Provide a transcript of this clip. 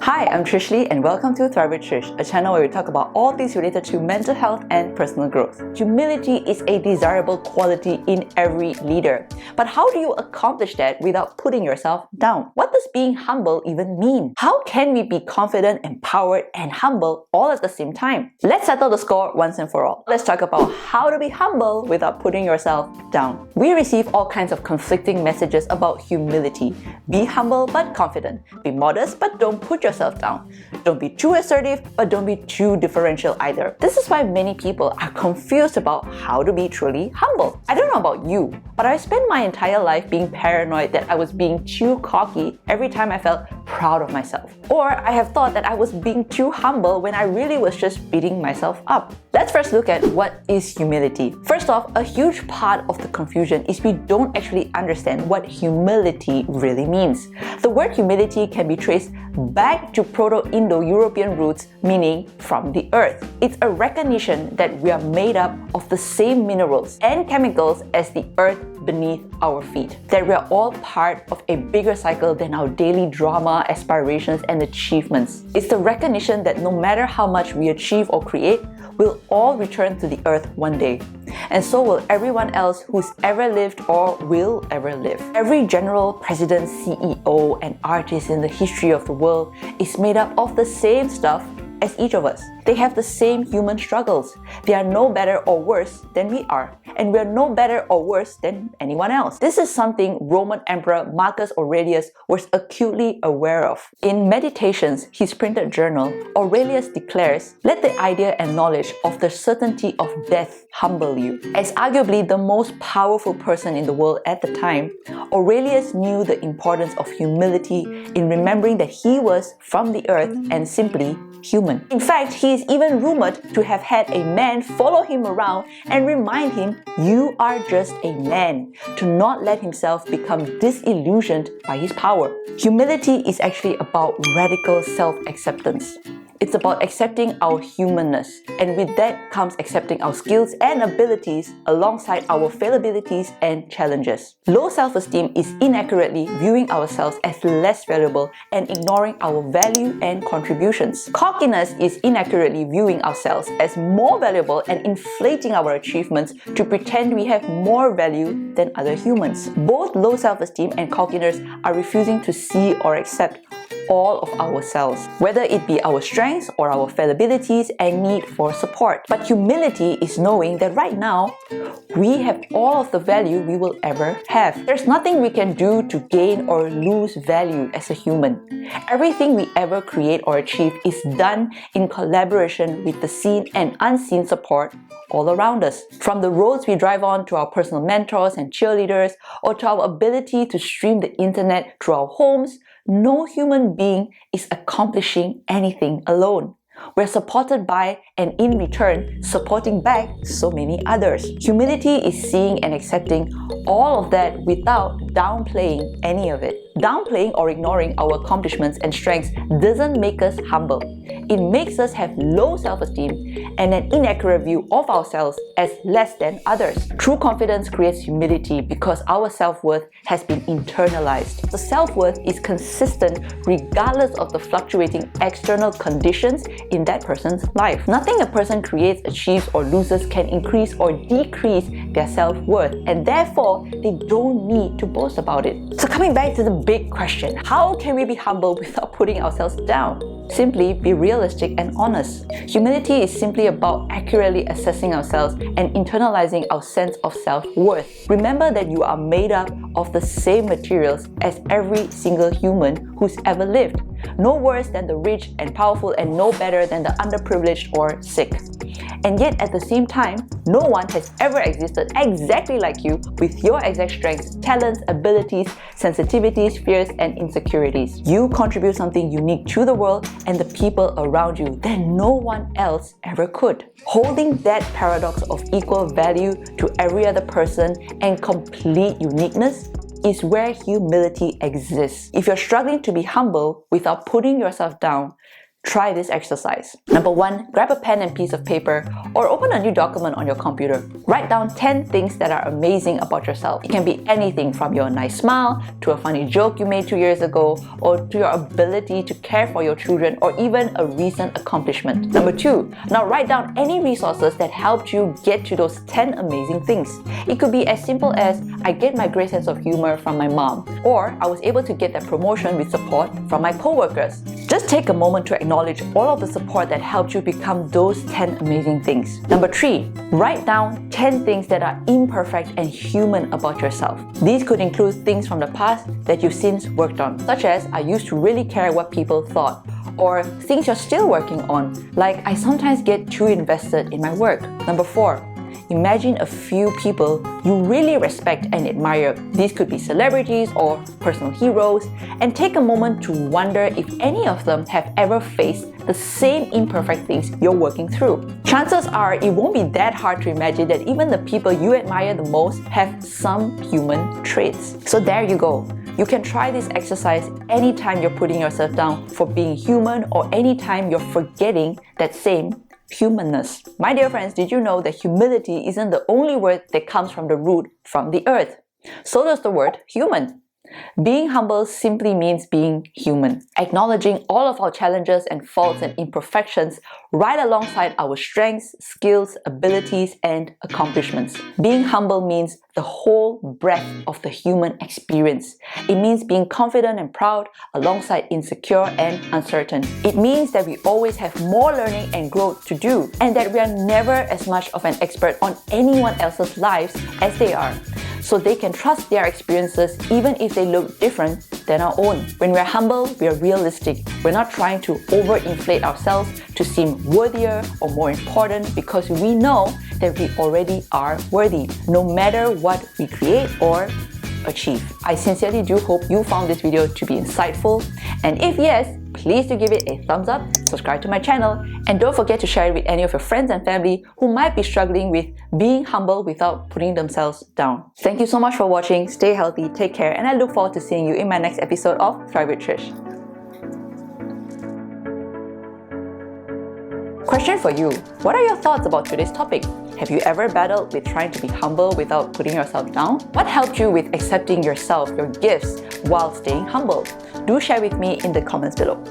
Hi, I'm Trish Lee and welcome to Thrive with Trish, a channel where we talk about all things related to mental health and personal growth. Humility is a desirable quality in every leader. But how do you accomplish that without putting yourself down? What does being humble even mean? How can we be confident, empowered, and humble all at the same time? Let's settle the score once and for all. Let's talk about how to be humble without putting yourself down. We receive all kinds of conflicting messages about humility. Be humble but confident. Be modest but don't put yourself down. Don't be too assertive, but don't be too differential either. This is why many people are confused about how to be truly humble. I don't know about you, but I spent my entire life being paranoid that I was being too cocky every time I felt proud of myself. Or I have thought that I was being too humble when I really was just beating myself up. Let's first look at what is humility. First off, a huge part of the confusion is we don't actually understand what humility really means. The word humility can be traced back to Proto-Indo-European roots, meaning from the earth. It's a recognition that we are made up of the same minerals and chemicals as the earth beneath our feet. That we are all part of a bigger cycle than our daily drama, aspirations, and achievements. It's the recognition that no matter how much we achieve or create, we'll all return to the earth one day. And so will everyone else who's ever lived or will ever live. Every general, president, CEO, and artist in the history of the world is made up of the same stuff as each of us. They have the same human struggles. They are no better or worse than we are, and we are no better or worse than anyone else. This is something Roman Emperor Marcus Aurelius was acutely aware of. In Meditations, his printed journal, Aurelius declares, "Let the idea and knowledge of the certainty of death humble you." As arguably the most powerful person in the world at the time, Aurelius knew the importance of humility in remembering that he was from the earth and simply human. In fact, he is even rumored to have had a man follow him around and remind him, "You are just a man," to not let himself become disillusioned by his power. Humility is actually about radical self-acceptance. It's about accepting our humanness, and with that comes accepting our skills and abilities alongside our fallibilities and challenges. Low self-esteem is inaccurately viewing ourselves as less valuable and ignoring our value and contributions. Cockiness is inaccurately viewing ourselves as more valuable and inflating our achievements to pretend we have more value than other humans. Both low self-esteem and cockiness are refusing to see or accept all of ourselves, whether it be our strengths or our fallibilities and need for support. But humility is knowing that right now, we have all of the value we will ever have. There's nothing we can do to gain or lose value as a human. Everything we ever create or achieve is done in collaboration with the seen and unseen support all around us. From the roads we drive on to our personal mentors and cheerleaders, or to our ability to stream the internet through our homes, no human being is accomplishing anything alone. We're supported by, and in return, supporting back so many others. Humility is seeing and accepting all of that without downplaying any of it. Downplaying or ignoring our accomplishments and strengths doesn't make us humble. It makes us have low self-esteem and an inaccurate view of ourselves as less than others. True confidence creates humility because our self-worth has been internalized. The self-worth is consistent regardless of the fluctuating external conditions in that person's life. Nothing a person creates, achieves, or loses can increase or decrease their self-worth, and therefore they don't need to boast about it. So coming back to the big question, how can we be humble without putting ourselves down? Simply be realistic and honest. Humility is simply about accurately assessing ourselves and internalizing our sense of self-worth. Remember that you are made up of the same materials as every single human who's ever lived. No worse than the rich and powerful, and no better than the underprivileged or sick. And yet at the same time, no one has ever existed exactly like you with your exact strengths, talents, abilities, sensitivities, fears, and insecurities. You contribute something unique to the world and the people around you that no one else ever could. Holding that paradox of equal value to every other person and complete uniqueness is where humility exists. If you're struggling to be humble without putting yourself down, Try this exercise. Number 1, grab a pen and piece of paper or open a new document on your computer. Write down 10 things that are amazing about yourself. It can be anything from your nice smile to a funny joke you made 2 years ago, or to your ability to care for your children, or even a recent accomplishment. Number 2, now write down any resources that helped you get to those 10 amazing things. It could be as simple as, I get my great sense of humor from my mom, or I was able to get that promotion with support from my co-workers. Just take a moment to acknowledge all of the support that helped you become those 10 amazing things. Number 3, write down 10 things that are imperfect and human about yourself. These could include things from the past that you've since worked on, such as, I used to really care what people thought, or things you're still working on, like I sometimes get too invested in my work. Number 4, imagine a few people you really respect and admire. These could be celebrities or personal heroes, and take a moment to wonder if any of them have ever faced the same imperfect things you're working through. Chances are it won't be that hard to imagine that even the people you admire the most have some human traits. So there you go. You can try this exercise anytime you're putting yourself down for being human, or anytime you're forgetting that same humanness. My dear friends, did you know that humility isn't the only word that comes from the root from the earth? So does the word human. Being humble simply means being human, acknowledging all of our challenges and faults and imperfections right alongside our strengths, skills, abilities, and accomplishments. Being humble means the whole breadth of the human experience. It means being confident and proud alongside insecure and uncertain. It means that we always have more learning and growth to do, and that we are never as much of an expert on anyone else's lives as they are, so they can trust their experiences even if they look different than our own. When we're humble, we're realistic. We're not trying to overinflate ourselves to seem worthier or more important, because we know that we already are worthy, no matter what we create or achieve. I sincerely do hope you found this video to be insightful, and if yes, please do give it a thumbs up, subscribe to my channel, and don't forget to share it with any of your friends and family who might be struggling with being humble without putting themselves down. Thank you so much for watching. Stay healthy, take care, and I look forward to seeing you in my next episode of Thrive with Trish. Question for you: what are your thoughts about today's topic? Have you ever battled with trying to be humble without putting yourself down? What helped you with accepting yourself, your gifts, while staying humble? Do share with me in the comments below.